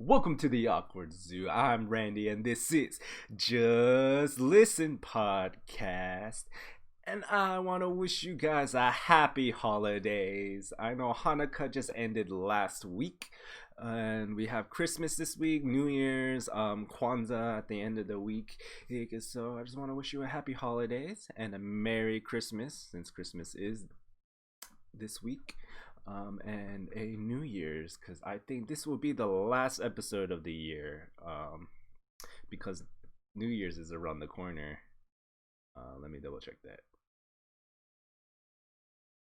Welcome to the Awkward Zoo. I'm Randy, and this is Just Listen Podcast. And I want to wish you guys a happy holidays. I know Hanukkah just ended last week, and we have Christmas this week, New Year's, Kwanzaa at the end of the week. So I just want to wish you a happy holidays and a Merry Christmas, since Christmas is this week, and a New Year's, because I think this will be the last episode of the year, because New Year's is around the corner. Let me double check that.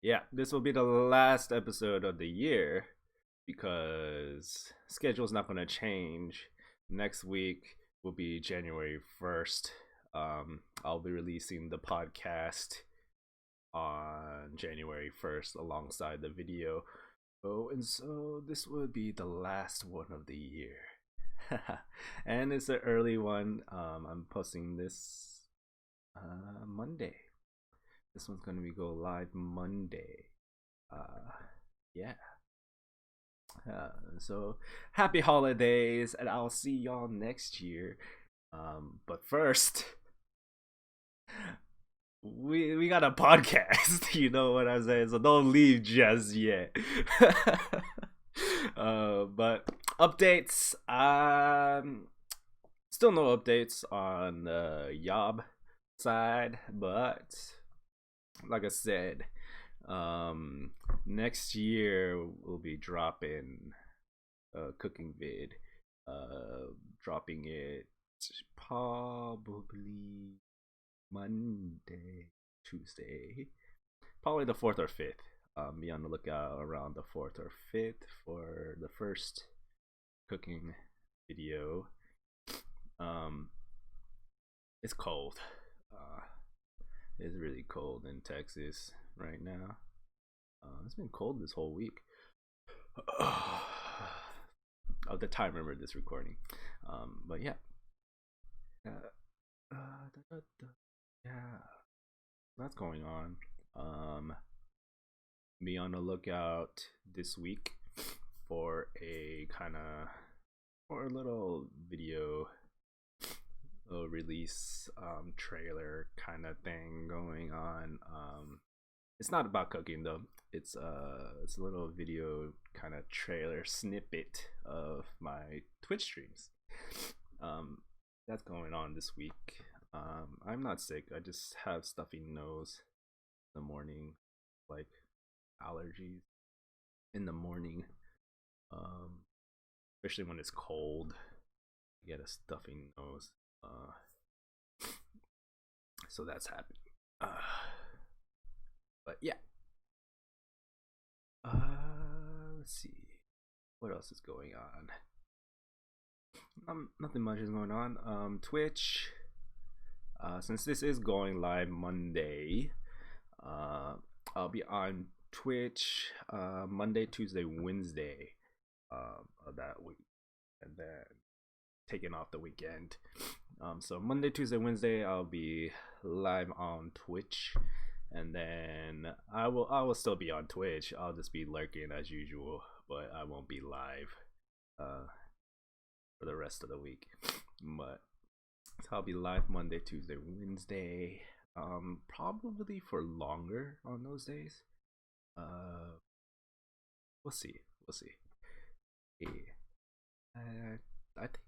Yeah, this will be the last episode of the year because schedule's not going to change. Next week will be January 1st. I'll be releasing the podcast on January 1st alongside the video. Oh, and so this would be the last one of the year. And it's an early one. I'm posting this Monday. This one's gonna be go live Monday. Yeah. So happy holidays, and I'll see y'all next year. But first, we got a podcast. You know what I'm saying? So don't leave just yet. But updates. Still no updates on the Yob side, but like I said, next year we'll be dropping a cooking vid. Dropping it probably Monday, Tuesday, probably the 4th or 5th. Be on the lookout around the 4th or 5th for the first cooking video. It's cold. It's really cold in Texas right now. It's been cold this whole week. Of the time I remember this recording. But yeah. Yeah, that's going on. Be on the lookout this week for a little video release trailer kind of thing going on. It's not about cooking though. It's a little video kind of trailer snippet of my Twitch streams. That's going on this week. I'm not sick. I just have stuffy nose in the morning, like allergies in the morning. Especially when it's cold, I get a stuffy nose. So that's happening. But yeah. Let's see. What else is going on? Nothing much is going on. Twitch. Since this is going live Monday, I'll be on Twitch Monday, Tuesday, Wednesday of that week, and then taking off the weekend. So Monday, Tuesday, Wednesday, I'll be live on Twitch, and then I will still be on Twitch. I'll just be lurking as usual, but I won't be live for the rest of the week. But so I'll be live Monday, Tuesday, Wednesday. Probably for longer on those days. We'll see. Yeah. I think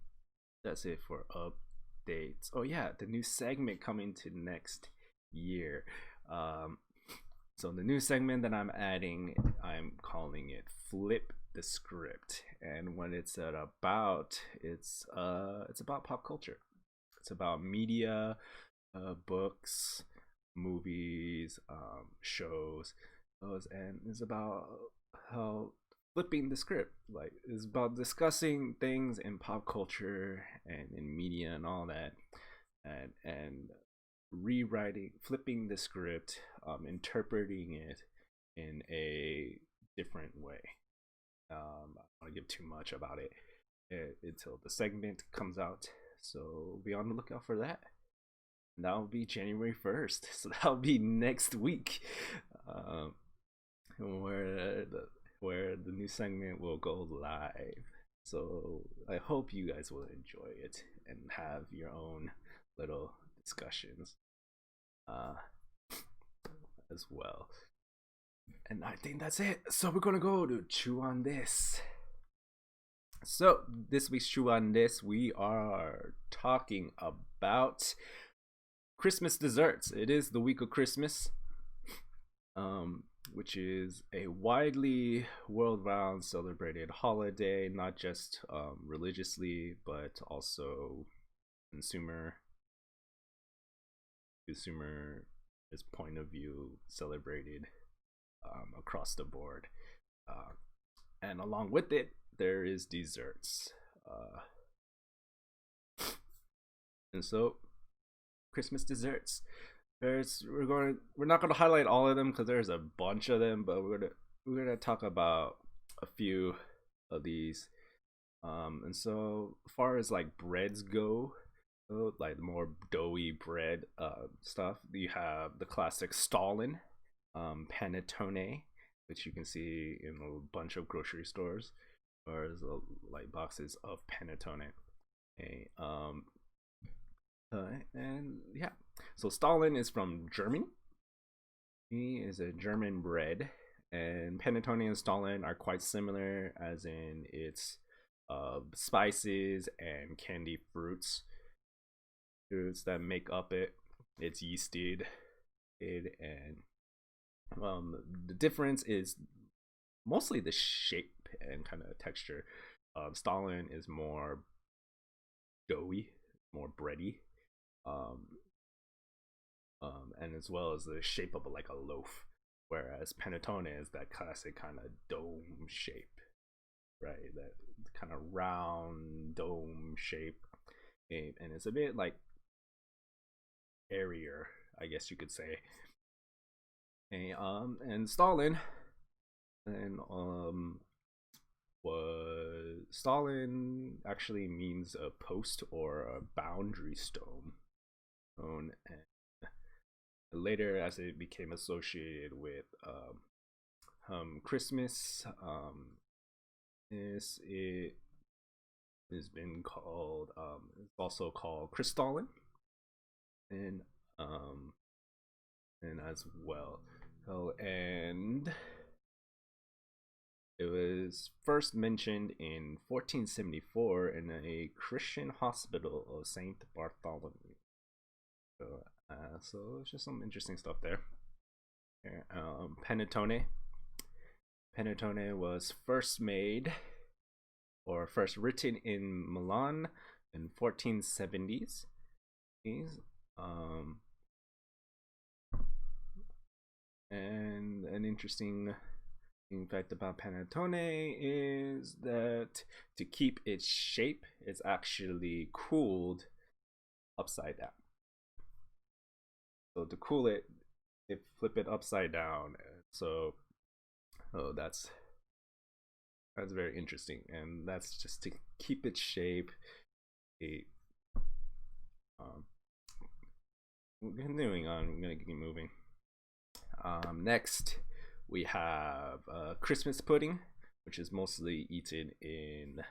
that's it for updates. Oh yeah, the new segment coming to next year. So the new segment that I'm adding, I'm calling it Flip the Script. And what it's about, it's about pop culture. It's about media, books, movies, shows, and it's about how flipping the script. Like, it's about discussing things in pop culture and in media and all that, and rewriting, flipping the script, interpreting it in a different way. I don't want to give too much about it until the segment comes out, so be on the lookout for that. And that'll be January 1st, so that'll be next week, where the new segment will go live. So I hope you guys will enjoy it and have your own little discussions uh, as well. And I think that's it. So we're gonna go to chew on this. So this week's chew on this, we are talking about Christmas desserts. It is the week of Christmas, which is a widely world-round celebrated holiday, not just religiously, but also consumer point of view celebrated across the board. And along with it, there is desserts. And so, Christmas desserts. We're not gonna highlight all of them because there's a bunch of them, but we're gonna talk about a few of these. And so, as far as like breads go, like more doughy bread stuff, you have the classic Stalin, panettone, which you can see in a bunch of grocery stores, or as like boxes of panettone. Okay, and yeah, so Stalin is from Germany. He is a German bread, and panettone and Stalin are quite similar, as in its spices and candy fruits that make up it. It's yeasted, and the difference is mostly the shape and kind of texture. Stalin is more doughy, more bready, and as well as the shape of like a loaf, whereas panettone is that classic kind of dome shape, right? That kind of round dome shape, and it's a bit like airier, I guess you could say. And Stalin, and was Stalin actually means a post or a boundary stone, and later as it became associated with Christmas, it has been called it's also called Kristallin, and as well. Oh, and it was first mentioned in 1474 in a Christian hospital of Saint Bartholomew. So it's just some interesting stuff there. Panettone. Panettone was first made or first written in Milan in 1470s. And an interesting fact about panettone is that to keep its shape, it's actually cooled upside down. So to cool it, they flip it upside down. So, that's very interesting, and that's just to keep its shape. Continuing on, I'm gonna keep moving. Next, we have Christmas pudding, which is mostly eaten in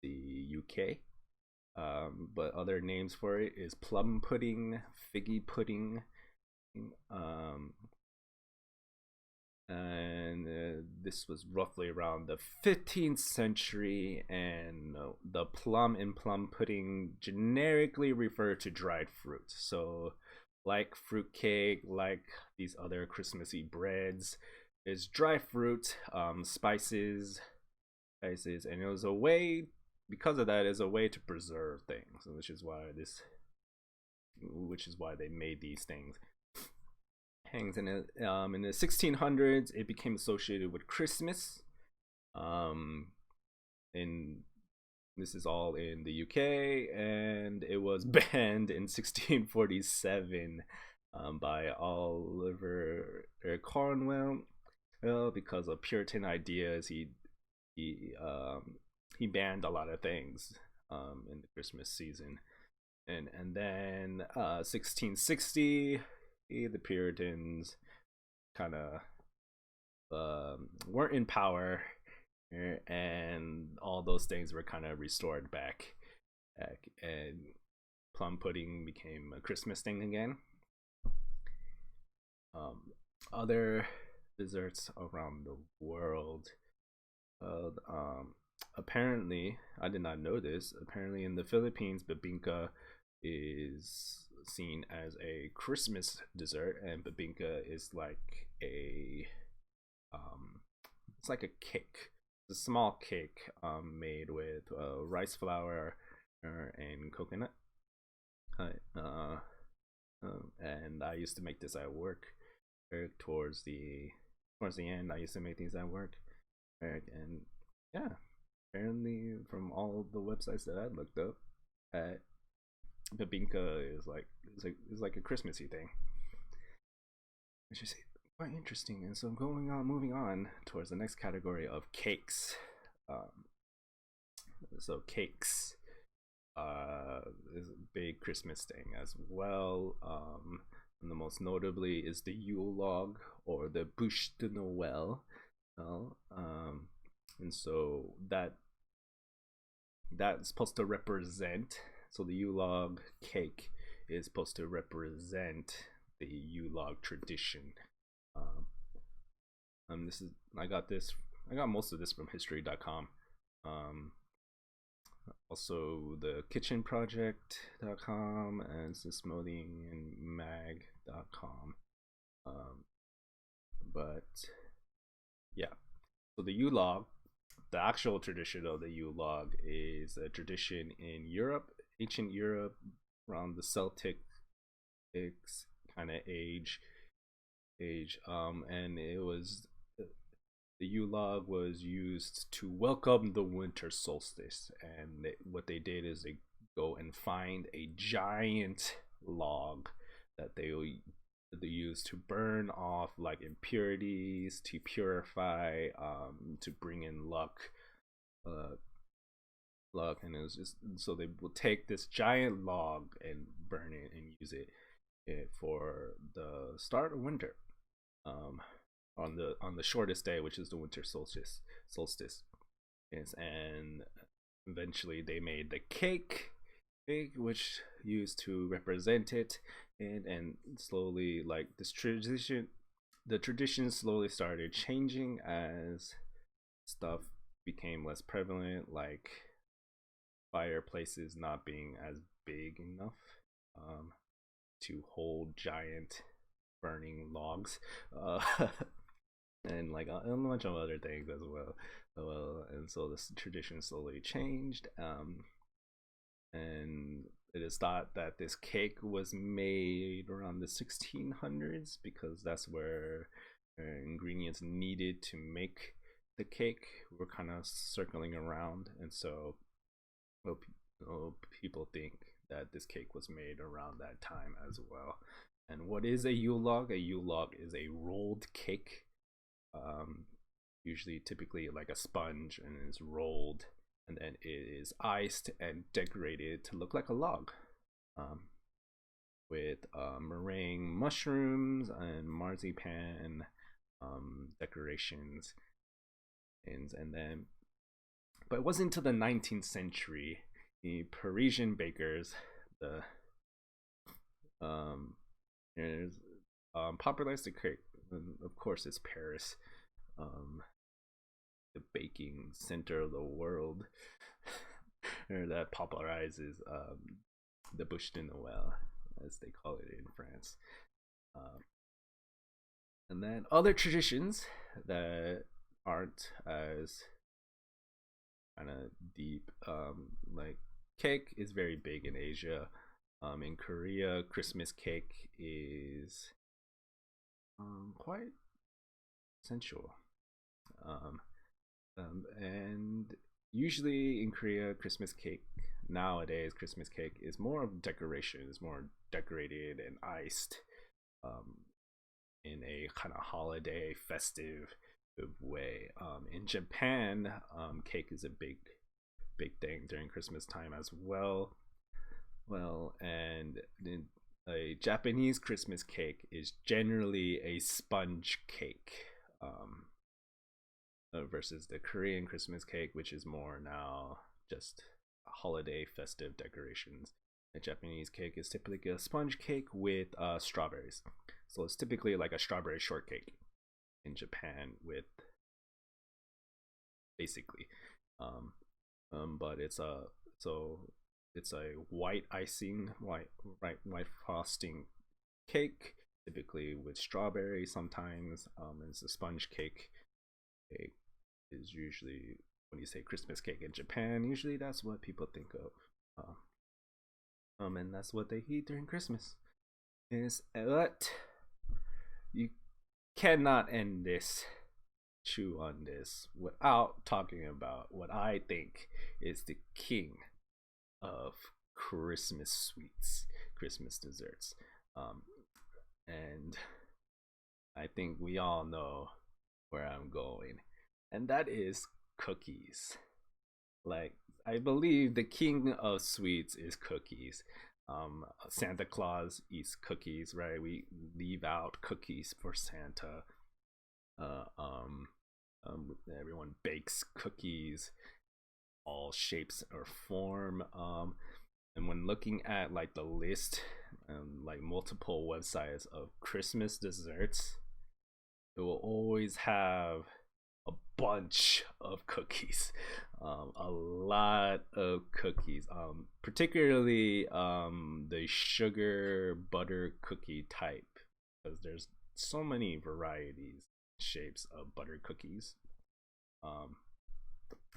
the UK. But other names for it is plum pudding, figgy pudding, and this was roughly around the 15th century, and the plum in plum pudding generically refer to dried fruit. So like fruitcake, like these other Christmassy breads, is dry fruit, spices, and it was a way, because of that, is a way to preserve things, which is why they made these things. In the 1600s, it became associated with Christmas. And this is all in the UK, and it was banned in 1647 by Oliver Cromwell because of Puritan ideas. He banned a lot of things in the Christmas season, and then 1660, the Puritans kind of weren't in power, and all those things were kind of restored back, and plum pudding became a Christmas thing again. Other desserts around the world. Apparently, I did not know this. Apparently, in the Philippines, bibingka is seen as a Christmas dessert, and bibingka is like um, it's like a cake. It's a small cake made with rice flour and coconut. Uh, uh, and I used to make this at work. Towards the end, I used to make these at work, and yeah, apparently from all the websites that I looked up, at bibinka is like a Christmassy thing, which is quite interesting. And so moving on towards the next category of cakes. Um, so cakes is a big Christmas thing as well. And the most notably is the Yule log or the Bûche de Noël. And so that's supposed to represent. So the Yule log cake is supposed to represent the Yule log tradition. This is I got most of this from history.com. Also the kitchenproject.com and smithsonianmag.com. But yeah, so the Yule log, the actual tradition of the Yule log is a tradition in Europe, ancient Europe, around the Celtic kind of age, and it was the Yule log was used to welcome the winter solstice. And what they did is they go and find a giant log that they use to burn off like impurities, to purify, to bring in luck. And it was just so they will take this giant log and burn it and use it for the start of winter. On the shortest day, which is the winter solstice. Yes, and eventually they made the cake, which used to represent it, and slowly, like, the tradition slowly started changing as stuff became less prevalent, like fireplaces not being as big enough to hold giant burning logs. And like a bunch of other things as well. And so this tradition slowly changed. And it is thought that this cake was made around the 1600s because that's where ingredients needed to make the cake were kind of circling around. And so people think that this cake was made around that time as well. And what is a Yule log? A Yule log is a rolled cake, usually typically like a sponge, and is rolled, and then it is iced and decorated to look like a log, with meringue, mushrooms, and marzipan decorations. And then, but it wasn't until the 19th century the Parisian bakers, the popularized the cake. And of course, it's Paris, the baking center of the world, that popularizes the Bûche de Noël, as they call it in France. And then other traditions that aren't as kind of deep, like cake is very big in Asia. In Korea, Christmas cake is quite essential. And usually in Korea, nowadays Christmas cake is more of decoration, is more decorated and iced, in a kind of holiday festive way. In Japan, cake is a big thing during Christmas time as well. And a Japanese Christmas cake is generally a sponge cake. versus the Korean Christmas cake, which is more now just holiday festive decorations. The Japanese cake is typically a sponge cake with strawberries. So it's typically like a strawberry shortcake in Japan with basically. Um, but it's a white icing, white frosting cake, typically with strawberry. Sometimes it's a sponge cake. Cake is usually when you say Christmas cake in Japan. Usually that's what people think of. And that's what they eat during Christmas. Is what you cannot end this chew on this without talking about what I think is the king of Christmas sweets, Christmas desserts. And I think we all know where I'm going, and that is cookies. Like, I believe the king of sweets is cookies. Santa Claus eats cookies, right? We leave out cookies for Santa. Uh, um, Everyone bakes cookies, all shapes or form. And when looking at like the list, like multiple websites of Christmas desserts, it will always have a bunch of cookies, a lot of cookies, particularly the sugar butter cookie type, because there's so many varieties, shapes of butter cookies. um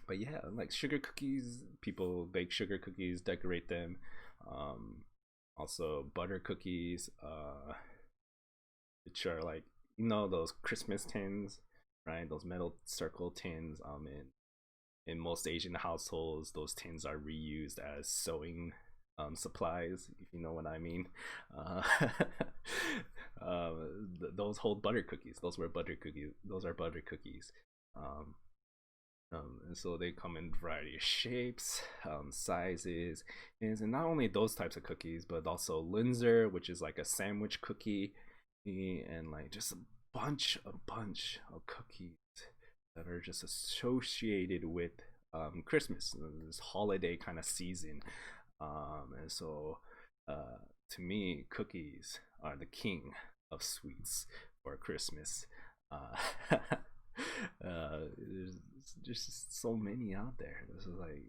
but yeah, like sugar cookies, people bake sugar cookies, decorate them. um Also butter cookies, which are like, those Christmas tins, right? Those metal circle tins. In most Asian households, those tins are reused as sewing supplies, if you know what I mean. Uh, those hold butter cookies. Those were butter cookies. Those are butter cookies. Um, and so they come in a variety of shapes, sizes, and not only those types of cookies, but also Linzer, which is like a sandwich cookie, and like just a bunch of cookies that are just associated with Christmas, this holiday kind of season. And so, to me, cookies are the king of sweets for Christmas. There's just so many out there. This is like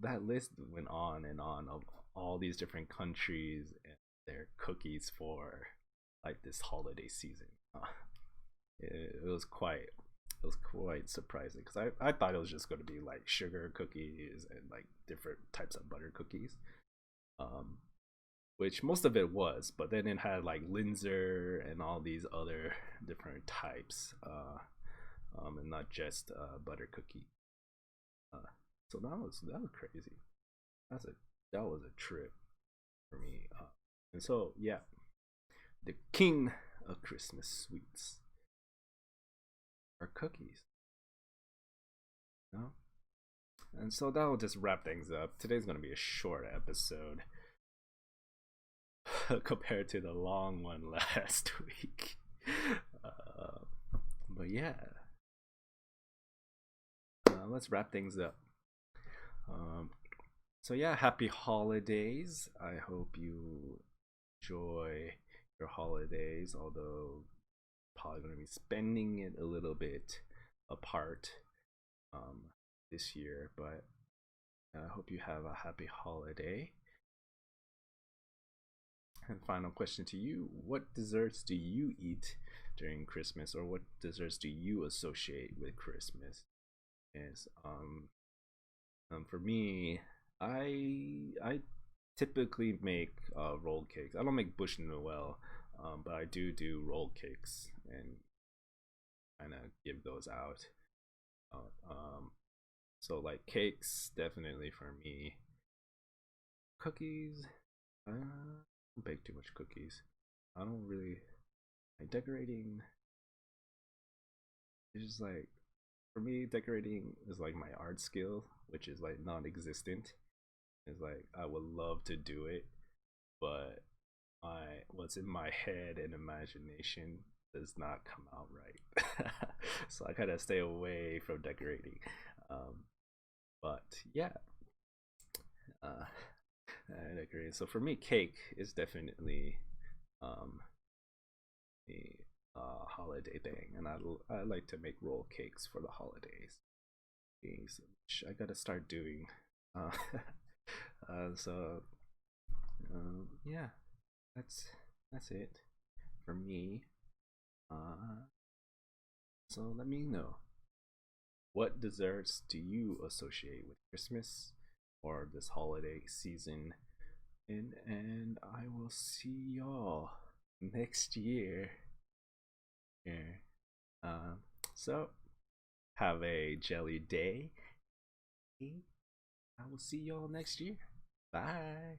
that list went on and on of all these different countries and their cookies for like this holiday season. It was quite surprising, because I thought it was just going to be like sugar cookies and like different types of butter cookies, um, which most of it was, but then it had like Linzer and all these other different types, and not just butter cookie. Uh, so that was crazy. That's a that was a trip for me. And so yeah, the king of Christmas sweets are cookies. No? And so that'll just wrap things up. Today's gonna be a short episode compared to the long one last week. Uh, but yeah, let's wrap things up. Um, so yeah, happy holidays. I hope you enjoy your holidays, although probably gonna be spending it a little bit apart um, this year. But I hope you have a happy holiday. And final question to you: what desserts do you eat during Christmas, or what desserts do you associate with Christmas? Is For me, I typically make rolled cakes. I don't make Bush Noel, but I do rolled cakes and kind of give those out. So like cakes, definitely for me. Cookies, I don't bake too much cookies. I don't really like decorating. It's just like, for me, decorating is like my art skill, which is like non-existent. It's like I would love to do it, but what's in my head and imagination does not come out right. So I kind of stay away from decorating. But yeah, uh, decorating. So for me, cake is definitely um, a holiday thing, and I like to make roll cakes for the holidays. Which I gotta start doing. Uh, so yeah, that's that's it for me. Uh, so let me know, what desserts do you associate with Christmas or this holiday season? And I will see y'all next year. Yeah. Um, so have a jelly day. I will see y'all next year. Bye.